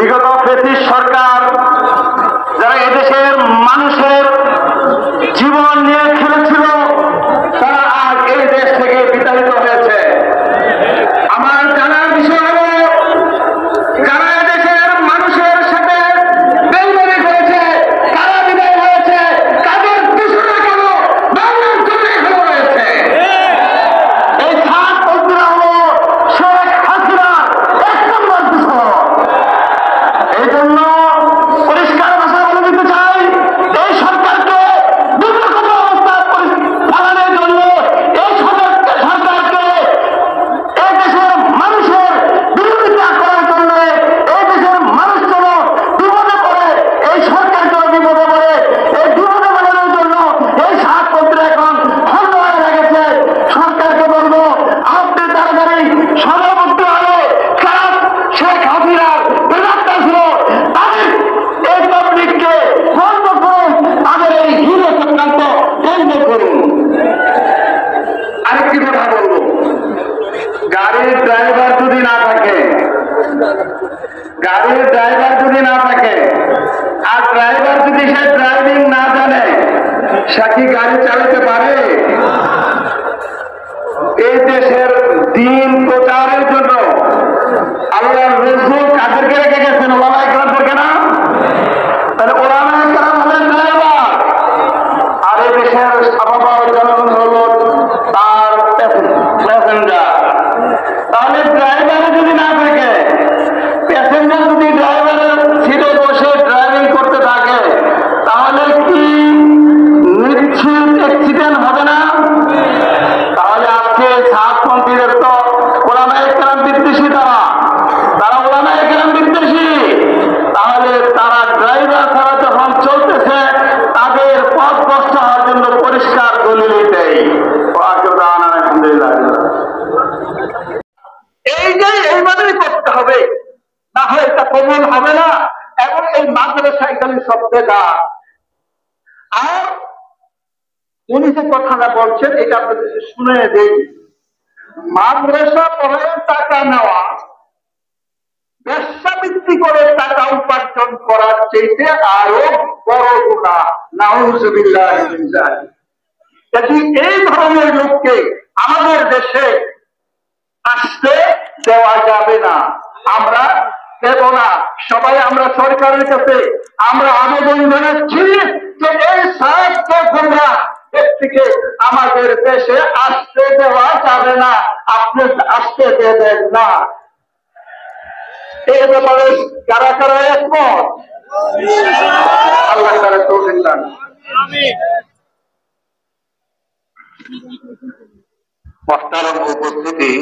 বিগত ফ্যাসিস্ট সরকার যারা এদেশের মানুষের জীবন নিয়ে খেলেছিল তারা আজ এই দেশ থেকে বিতাড়িত হয়েছে। আমার জানার বিষয় হল যারা এদেশের মানুষের সাথে বেইমানি করেছে তারা বিদায় হয়েছে, তাদের দূষণে কেন বাংলার জন্য এখনো রয়েছে। এই সাত মন্ত্রীরা হল শেখ হাসিনার এক নম্বর দূষণ। এই জন্য পরিষ্কার ভাষায় বলে দিতে চাই, এই সরকারকে বিব্রত অবস্থায় ফেলানোর জন্য এই সরকারকে এই দেশের মানুষের বিরোধিতা করার জন্য এই দেশের মানুষ যেন বিপদে পড়ে, এই সরকার যেন বিপদে পড়ে, এই বিপদে বানানোর জন্য এই সাত মন্ত্রী এখন খন্ড হয়ে রেখেছে। সরকারকে বলবো আপনি তাড়াতাড়ি সভাপতি হয়ে যারা শেখ হাসিনার বেদাত্তা ছিল তাদের এই পাবলিককে বন্ধ করুন, তাদের এই হিরো চক্রান্ত বন্ধ করুন। আরেকটি কথা বলবো, গাড়ির ড্রাইভার যদি না থাকে, গাড়ির ড্রাইভার যদি না থাকে আর ড্রাইভার যদি সে ড্রাইভিং না জানে, সে কি গাড়ি চালাতে পারে? এই দেশের দিন প্রচারের জন্য আল্লাহর রাসূল কাদেরকে রেখে গেছেন? ওলামায়ে কেরামদেরকে না? তাহলে ওলামায়ে কেরাম হলেন ড্রাইভার, আর এই দেশের সাধারণ জনগণ হল তার প্যাসেঞ্জার। তাহলে ড্রাইভার যদি না থাকে, প্যাসেঞ্জার যদি ড্রাইভারের সিটে বসে ড্রাইভিং করতে থাকে, তাহলে কি নিশ্চিত অ্যাক্সিডেন্ট হবে না? তাহলে আজকে সাত মন্ত্রীদের তো ওলামায়ে কেরাম বিদ্বেষী, তারা ওলামায়ে কেরাম বিদ্বেষী। তাহলে তারা ড্রাইভার ছাড়া যখন চলতেছে তাদের পথ ভ্রষ্ট হওয়ার জন্য পরিষ্কার দলিল দেয়। আলহামদুলিল্লাহ, এই যে এইভাবেই করতে হবে, না হয় এটা কমন হবে না। এবং এই মাদ্রাসা এখানে সবচেয়ে আর উনি যে কথাটা বলছেন এটা আপনাদের শুনে দেই। মাদ্রাসা পড়ায় টাকা নেওয়া, ব্যবসাবৃত্তি করে টাকা উপার্জন করার চাইতে আরো বড় গুনাহ। নাউযুবিল্লাহ মিন যালিক। যদি এই ধরনের লোককে আমাদের দেশে আসতে দেওয়া যাবে না, আমরা দেব না। সবাই আমরা সরকারের কাছে আমরা আবেদন জানাচ্ছি যে এই সাতটা ব্যক্তিকে আমাদের দেশে আসতে দেওয়া যাবে না, আপনি আসতে দেবেন না। এই ব্যাপারে কারা কারা একমত? আল্লাহ তাআলা তৌফিক দান। মুহতারাম উপস্থিতি,